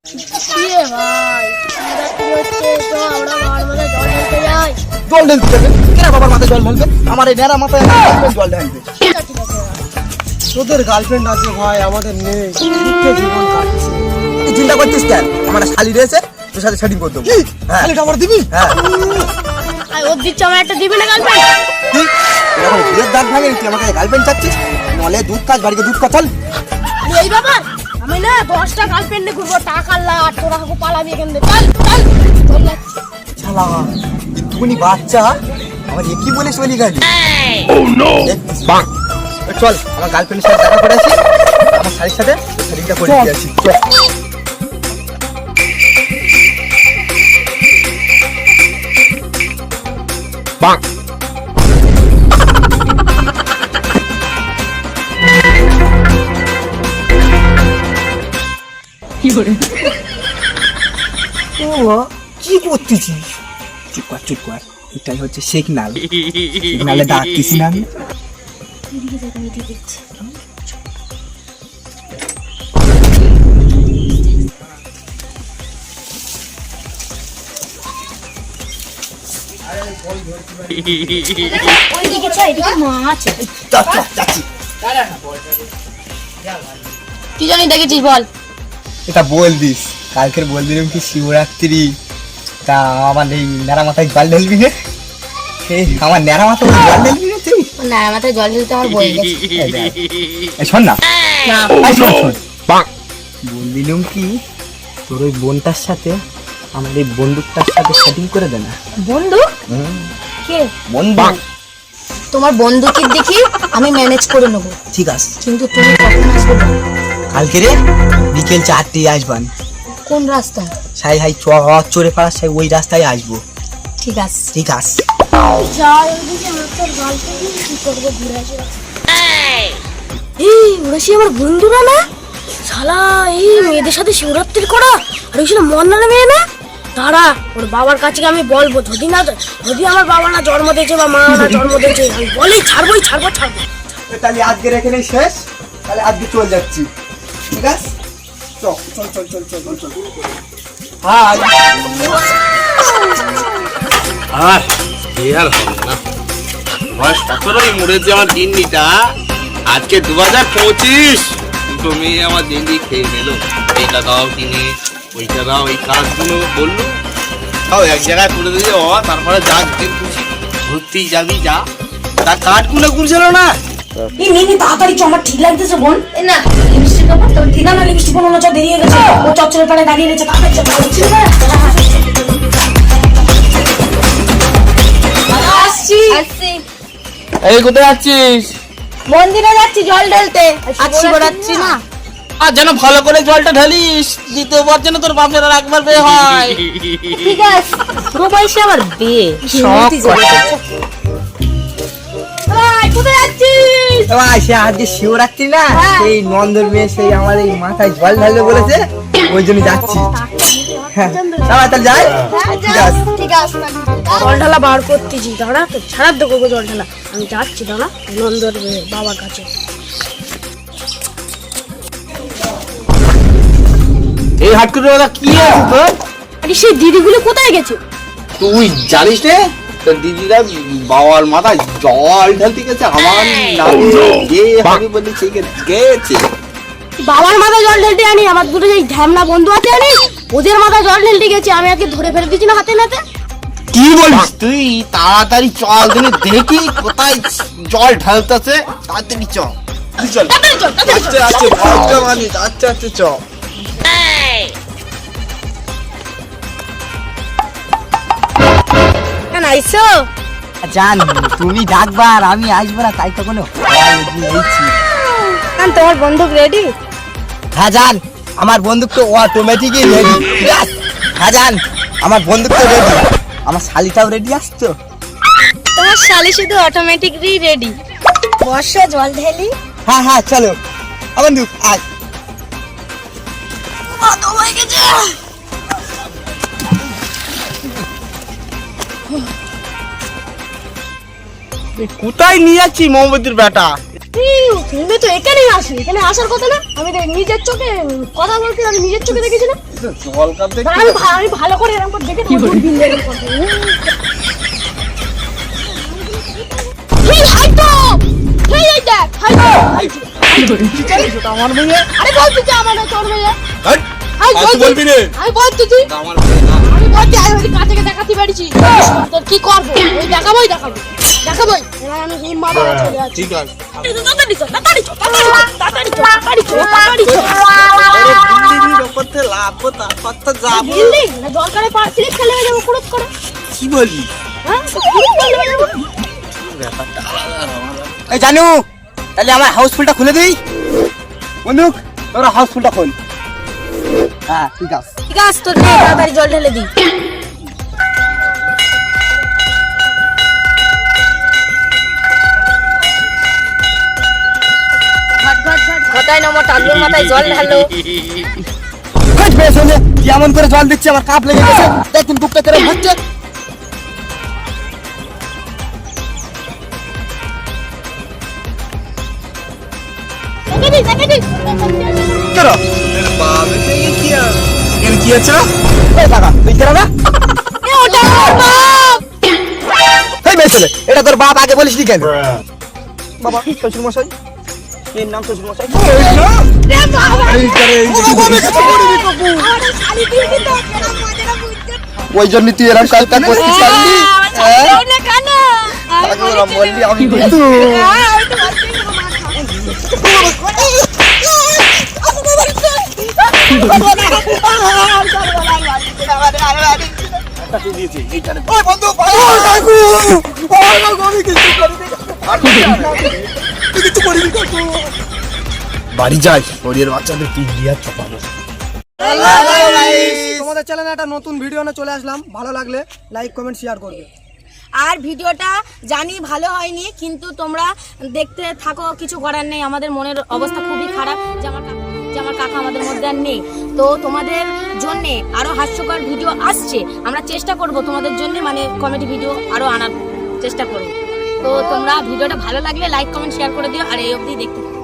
জল ঢেলতে যাবে কেন? বাবার মাথায় জল ঢালবে? আমার এই নেড়া মাথায় জল ঢালবে। তোদের গার্লফ্রেন্ড আছে ভাই, আমাদের নেই। জীবন কাটছে। তুই চিন্তা করছিস কেন? আমার শালি রয়েছে, তোর সাথে সেটিং করতে হবে। হ্যাঁ, শালিটা আমার দিবি? হ্যাঁ। ওর দিচ্ছে, আমার একটা দিবি না গার্লফ্রেন্ড? তুই এরকম দুধের দাঁত ভাঙে, তুই আমাকে গার্লফ্রেন্ড চাচ্ছিস? নলে দুধ খাস, বাড়িতে দুধ খা, চল। এই বাবা, আমি না 10টা গার্লফ্রেন্ডে ঘুরবো, টাকা লাট, তোরা হাকু পালাবি এখান থেকে। চল চল শালা একটুকুনি বাচ্চা আমার একই বলে চলে গেলি। চল, আমার গার্লফ্রেন্ডের সাথে দেখা করে আসি, আমার শাড়ির সাথে সেটিংটা করে দিয়ে আসি। চল। কি করতেছিস? চুপ কর, চুপ কর। এটাই হচ্ছে সিগন্যাল। সিগন্যালে ডাকতেছি না আমি। কি জানি দেখেছিস বল? এটা বল দিস, কালকের বল দিলাম কি শিবরাত্রি, তা আমার এই নেড়া মাথায় জল ঢেলবি না? আমার নেড়া মাথায় জল ঢেলবি না তুই? না, মাথায় জল ঢেলতে আমার বই গেছে। শোন না, না শোন শোন, বল দিলাম কি তোর ওই বোনটার সাথে আমার এই বন্দুকটার সাথে সেটিং করে দে না। বন্দুক? কে বন্দুক? তোমার বন্দুকের দেখি আমি ম্যানেজ করে নেবো, ঠিক আছে, কিন্তু তুমি কখন আসবে? কালকে রে বিকেল 4টায় আসবান। কোন রাস্তায়? সাই হাই চড়ে পাড়ার সাই ওই রাস্তায় আসবো। ঠিক আছে ঠিক আছে। ওরা সে আমার বন্ধুরা না? শালা এই মেয়েদের সাথে শিবরাত্রি করা, আর ওই মন্নার মেয়ে না? দাঁড়া, ওর বাবার কাছে আমি বলবো, যদি আমার বাবা না জন্ম দিয়েছে বা মা না জন্ম দিয়েছে, আমি বলি ছাড়বোই, ছাড়বো। তাহলে আজকের এখানেই শেষ, তাহলে আজকে চলে যাচ্ছি। ঠিক আছে, চল চল চল চল চল চল। হাই। আর এ আর হবে না, বয়স 17ই মরেছে আমার দিনটা। আজকে 2025, দুটো মেয়ে আমার দিনটি খেয়ে নিল। এইটা দাও কিনে, ওইটা দাও, এই কাজগুলো বললো তাও এক জায়গায় করে দিয়ে তারপরে যা দিন খুশি ঘুরতেই যাবি যা, তার কাঠগুলো করছিল না। এই মিনি তাড়াতাড়ি চ, আমার ঠিক লাগতেছে বোন। না লিপস্টিক দেবো তো? ঠিক না, লিপস্টিক বোন না, চ দেরি হয়ে গেছে। ও চচ্চড়ের পাড়ে দাঁড়িয়ে রয়েছে, তাড়াতাড়ি চ। আসছি। এই কোথায় যাচ্ছিস? মন্দিরে যাচ্ছি জল ঢেলতে, আজ শিবরাত্রি না। আর যেন ভালো করে জলটা ঢালিস, দ্বিতীয়বার যেন তোর বাপের আর একবার বিয়ে হয়। ঠিক আছে, পুরো বয়সে আবার বিয়ে, কোথায় যাচ্ছিস? ভাই সে আজকে শিবরাত্রি না, সেই নন্দর মেয়ে সেই আমার এই মাথায় জল ঢালবে বলেছে, ওই জন্য যাচ্ছি। তাহলে যাই। ঠিক আছে, জল ঢালা বার করতেছি, দাঁড়া তো ছাড়া দেবো জল ঢালা। আমি যাচ্ছি, দাঁড়া নন্দর বাবার কাছে। এই হাটকুটোর কথা কি আছে তোর? আরে সেই দিদিগুলো কোথায় গেছে? তুই জানিস রে, তোর দিদিরা বাবার মাথায় জল ঢালতে গেছে, আমার নাম বলে গেছে। বাবার মাথায় জল ঢেলতে আনি, আমার দুটো যে ঢ্যামনা বন্ধু আছে আনি, ওদের মাথায় জল ঢেলতে গেছে। আমি আজকে ধরে ফেলে দিচ্ছি না হাতে নাতে। কি বলিস তুই? তাড়াতাড়ি চল, দিনে দেখি কোথায় জল ঢালতেছে। তাড়াতাড়ি চল, চল আচ্ছা চ। আইসো জান, তুমি ডাকবার আমি আসবো না তাই তো কোনো। তোমার বন্দুক রেডি? হ্যাঁ জান, আমার বন্দুক তো অটোমেটিকই রেডি। হ্যাঁ জান, আমার বন্দুক তো রেডি, আমার শালিটাও রেডি। আসছো? তোমার শালি শুধু অটোমেটিকলি রেডি। বর্ষা জল ঢেলি। হ্যাঁ হ্যাঁ চলো, আমার বন্দুক আয়। তোমায় গেছে। কোথায় নিয়ে যাচ্ছি মোমবাতির বেটা? তুমি তো এখানেই আসি, এখানে আসার কথা না? আমি নিজের চোখে কথা বলতে, আমি নিজের চোখে দেখেছি না। জল কাপ দেখি আমি ভালো করে এরকম করে দেখে তোমার দূরবীন দিয়ে এরকম করবো। এই হাই তো এই দেখ হাই তো আমার মেয়ে আরে বলছি যে আমার না তোর মেয়ে হাট, হাই আর তুই বলবি রে আমি বলছি তুই আমার মেয়ে না। আমি বলছি আমি কাছে দেখাতে পারছি তোর কি করবো ওই দেখাবোই এবার আমি হিম বাবা চলে যাচ্ছি ঠিক আছে তাড়াতাড়ি করতে লাভ তারপর তো যাবো বিল্ডিং না দরকারে স্লিপ খেলে হয়ে যাবো কুড়ুত করে কি বলবি হ্যাঁ কুড়ুত খেলে হয়ে যাবো এই জানু তাহলে আমার হাউসফুলটা খুলে দিই বন্ধু তোরা হাউসফুলটা খোল হ্যাঁ ঠিক আছে ঠিক আছে তোর নে তাড়াতাড়ি জল ঢেলে দি ঘটায় না টালুর মাথায় জল ঢালো যেমন করে জল দিচ্ছে আমার কাপ লেগে গেছে দেখুন বুকটা কেরম হচ্ছে কেরো বাবা থেকে কি আর এর কি হচ্ছে না এই টাকা তুই কেরো না ওটা আমার বাপ এই মেয়ে ছেলে এটা তোর বাপ আগে বলিস নি কেন বাবা শ্বশুর মশাই এর নাম শ্বশুর মশাই রে বাবা এই করে এই যে আমার শালি দিয়ে দিত কেন মজাটা বুঝতে ওই জন্য তুই এরকম কাজটা করতে পারলি হ্যাঁ না কেন আগে ওরা বললি আমি কিন্তু ওই বন্ধু ওই কাকু ওই কাকু আমি কিছু করিনি তুই কিছু করিনি কাকু বাড়ি যাই শরীরের বাচ্চাদের তুই দিয়া চাপাবো তোমাদের চ্যানেলে একটা নতুন ভিডিও নিয়ে চলে আসলাম ভালো লাগলে লাইক কমেন্ট শেয়ার করবে আর ভিডিওটা জানি ভালো হয়নি কিন্তু তোমরা দেখতে থাকো কিছু করার নেই আমাদের মনের অবস্থা খুবই খারাপ যে আমার কাকা আমাদের মধ্যে আর নেই তো তোমাদের জন্য আরো হাস্যকর ভিডিও আসছে আমরা চেষ্টা করব তোমাদের জন্য মানে কমেডি ভিডিও আরো আনার চেষ্টা করব তো তোমরা ভিডিওটা ভালো লাগলে লাইক কমেন্ট শেয়ার করে দিও আর এই অবধি দেখতে থাকো।